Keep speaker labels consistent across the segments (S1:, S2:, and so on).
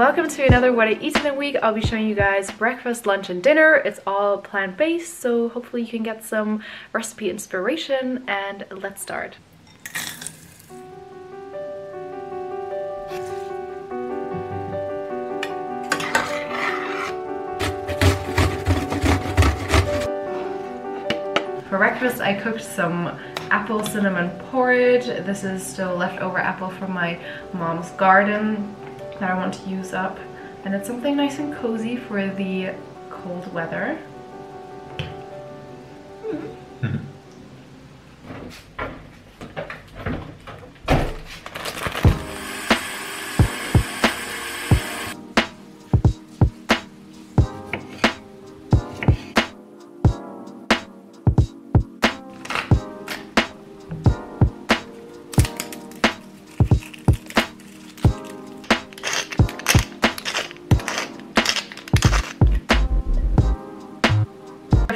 S1: welcome to another What I Eat in a Week. I'll be showing you guys breakfast, lunch, and dinner. It's all plant-based, so hopefully you can get some recipe inspiration, and let's start. For breakfast, I cooked some apple cinnamon porridge. This is still leftover apple from my mom's garden that I want to use up, and it's something nice and cozy for the cold weather.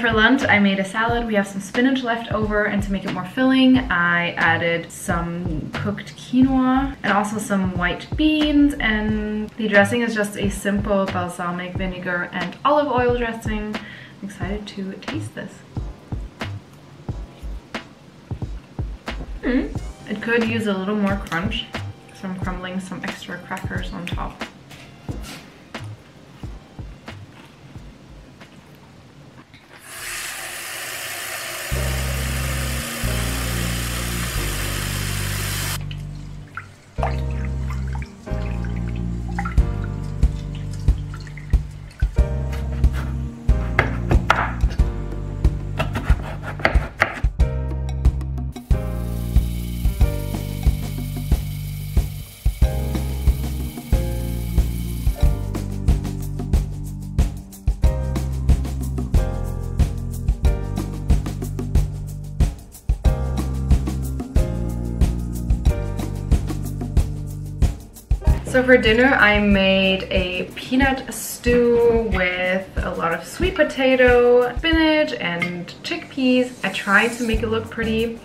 S1: For lunch, I made a salad. We have some spinach left over, and to make it more filling, I added some cooked quinoa and also some white beans, and the dressing is just a simple balsamic vinegar and olive oil dressing. I'm excited to taste this. It could use a little more crunch, so I'm crumbling some extra crackers on top. So for dinner, I made a peanut stew with a lot of sweet potato, spinach, and chickpeas. I tried to make it look pretty,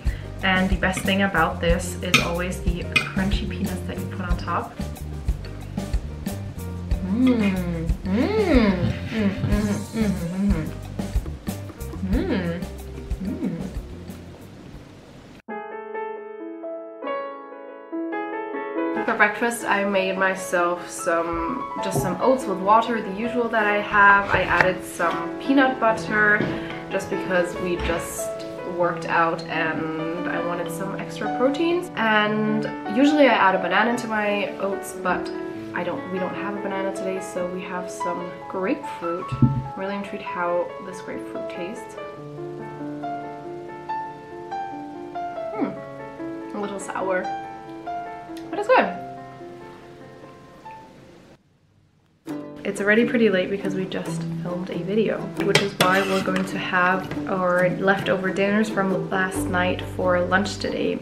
S1: and the best thing about this is always the crunchy peanuts that you put on top. For breakfast, I made myself just some oats with water, the usual that I have. I added some peanut butter just because we just worked out and I wanted some extra proteins. And usually I add a banana to my oats, but we don't have a banana today, so we have some grapefruit. I'm really intrigued how this grapefruit tastes. A little sour, but it's good. It's already pretty late because we just filmed a video, which is why we're going to have our leftover dinners from last night for lunch today.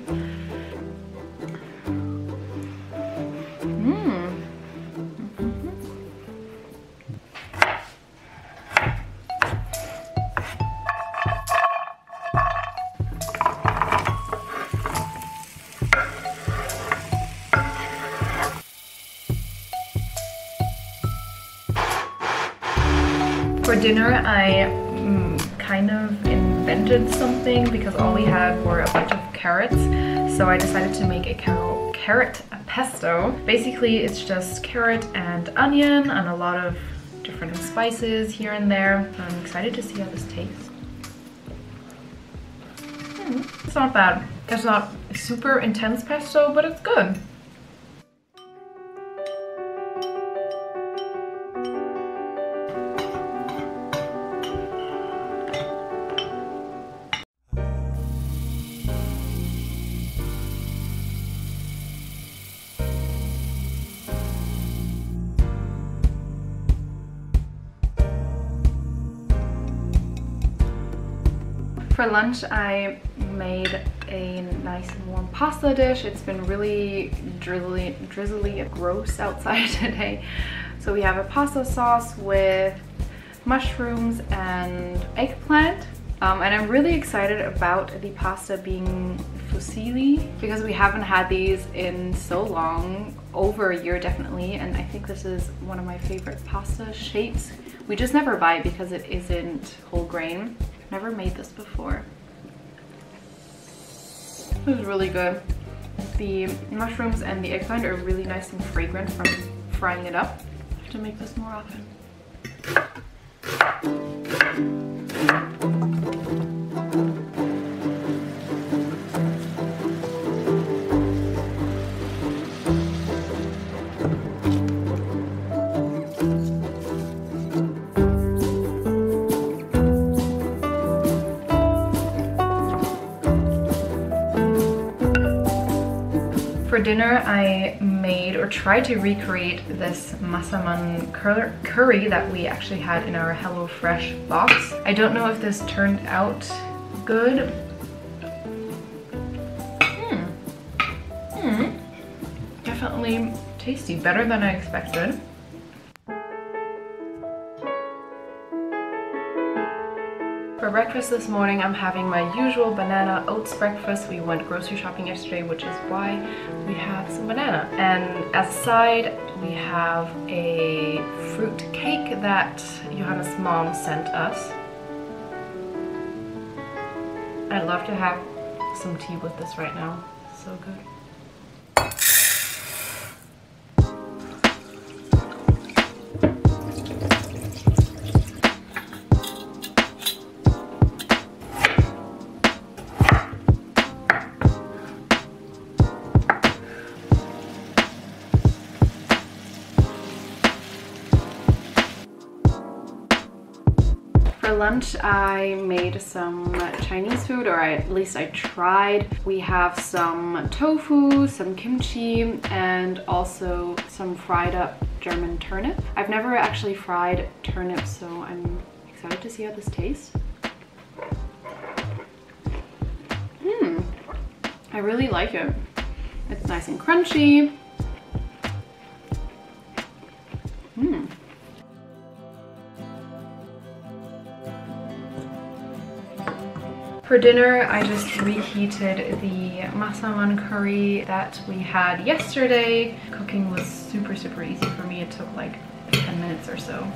S1: For dinner, I kind of invented something because all we had were a bunch of carrots. So I decided to make a carrot pesto. Basically, it's just carrot and onion and a lot of different spices here and there. I'm excited to see how this tastes. It's not bad. It's not super intense pesto, but it's good. For lunch, I made a nice and warm pasta dish. It's been really drizzly and gross outside today. So we have a pasta sauce with mushrooms and eggplant. And I'm really excited about the pasta being fusilli because we haven't had these in so long, over a year definitely, and I think this is one of my favorite pasta shapes. We just never buy it because it isn't whole grain. Never made this before. This is really good. The mushrooms and the eggplant are really nice and fragrant from frying it up. I have to make this more often. For dinner, I made or tried to recreate this massaman curry that we actually had in our HelloFresh box. I don't know if this turned out good. Definitely tasty, better than I expected. For breakfast this morning, I'm having my usual banana oats breakfast. We went grocery shopping yesterday, which is why we have some banana. And as a side, we have a fruit cake that Johanna's mom sent us. I'd love to have some tea with this right now. So good. For lunch, I made some Chinese food, or at least I tried. We have some tofu, some kimchi, and also some fried up German turnip. I've never actually fried turnip, so I'm excited to see how this tastes. I really like it. It's nice and crunchy. For dinner, I just reheated the massaman curry that we had yesterday. Cooking was super easy for me. It took like 10 minutes or so.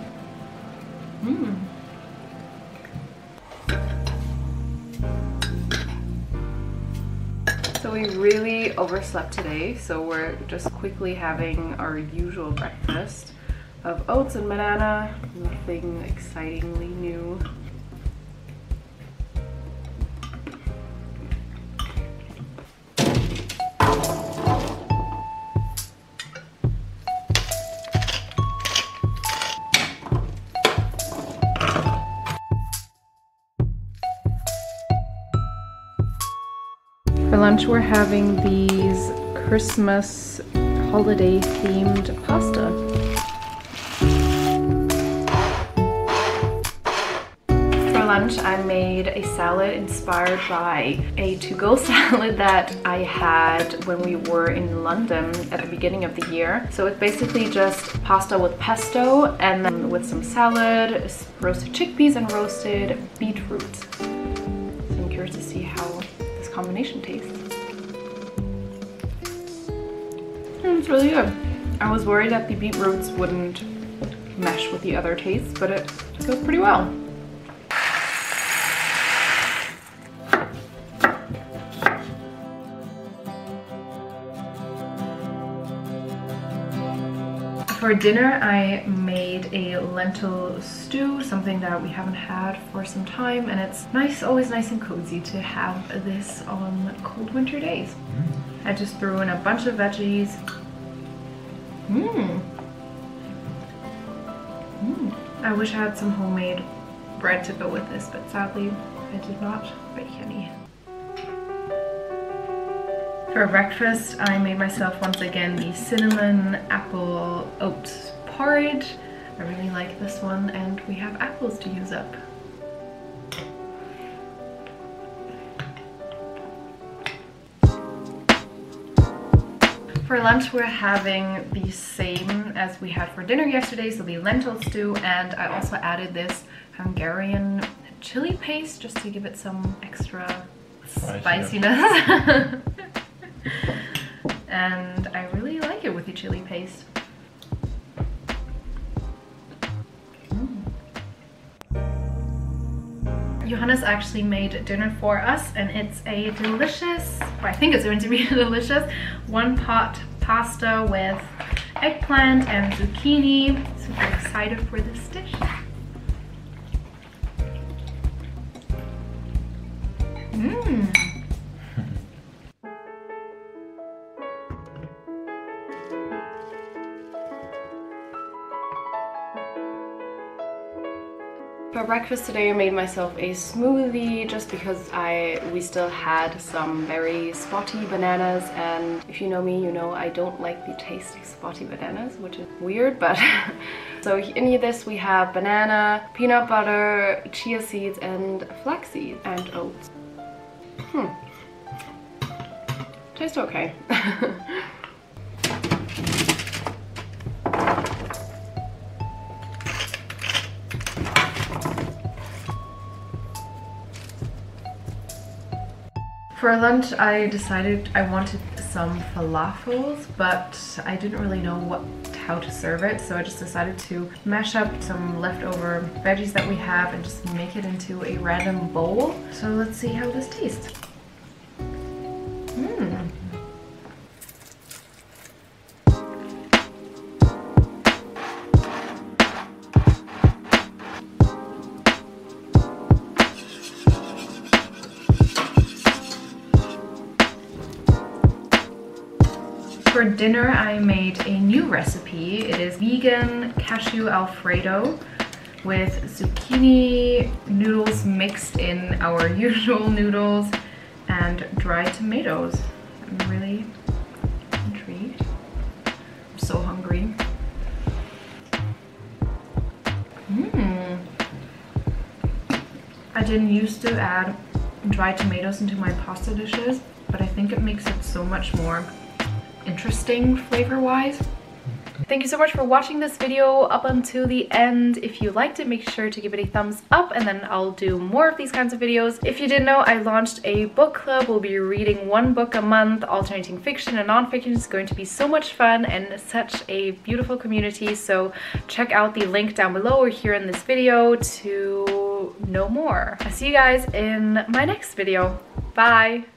S1: So we really overslept today, so we're just quickly having our usual breakfast of oats and banana. Nothing excitingly new. For lunch, we're having these Christmas holiday themed pasta. For lunch, I made a salad inspired by a to-go salad that I had when we were in London at the beginning of the year. So it's basically just pasta with pesto and then with some salad, roasted chickpeas, and roasted beetroot. So I'm curious to see how this combination tastes. It's really good. I was worried that the beetroots wouldn't mesh with the other tastes, but it goes pretty well. For dinner, I made a lentil stew, something that we haven't had for some time, and it's nice, always nice and cozy to have this on cold winter days. I just threw in a bunch of veggies. I wish I had some homemade bread to go with this, but sadly I did not bake any. For breakfast, I made myself once again the cinnamon apple oat porridge. I really like this one, and we have apples to use up. For lunch, we're having the same as we had for dinner yesterday, so the lentil stew, and I also added this Hungarian chili paste just to give it some extra spiciness. And I really like it with the chili paste. Johannes actually made dinner for us, and it's a delicious, or I think it's going to be delicious, one-pot pasta with eggplant and zucchini. Super excited for this dish. For breakfast today I made myself a smoothie just because we still had some very spotty bananas, and if you know me, you know I don't like the taste of spotty bananas, which is weird, but so in this we have banana, peanut butter, chia seeds and flax seeds and oats. Tastes okay. For lunch, I decided I wanted some falafels, but I didn't really know how to serve it, so I just decided to mash up some leftover veggies that we have and just make it into a random bowl. So let's see how this tastes. For dinner, I made a new recipe. It is vegan cashew alfredo with zucchini noodles mixed in our usual noodles and dried tomatoes. I'm really intrigued. I'm so hungry. I didn't used to add dried tomatoes into my pasta dishes, but I think it makes it so much more interesting flavor-wise. Thank you so much for watching this video up until the end. If you liked it, make sure to give it a thumbs up, and then I'll do more of these kinds of videos. If you didn't know, I launched a book club. We'll be reading one book a month, alternating fiction and non-fiction. It's going to be so much fun and such a beautiful community, so check out the link down below or here in this video to know more. I'll see you guys in my next video. Bye!